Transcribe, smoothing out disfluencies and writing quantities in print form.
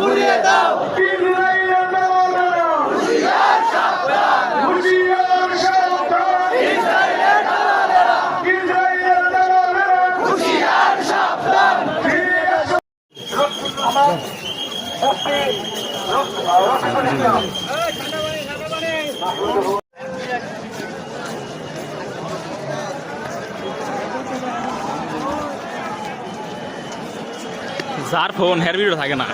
পুড়িয়ে দাও ইসরায়েলের দালালেরা হুঁশিয়ার সাবধান হুঁশিয়ার সাবধান ইসরায়েলের দালালেরা ইসরায়েলের দালালেরা হুঁশিয়ার সাবধান ফিরে এসো আমার যার ফোন হের ভিডিও থাকে না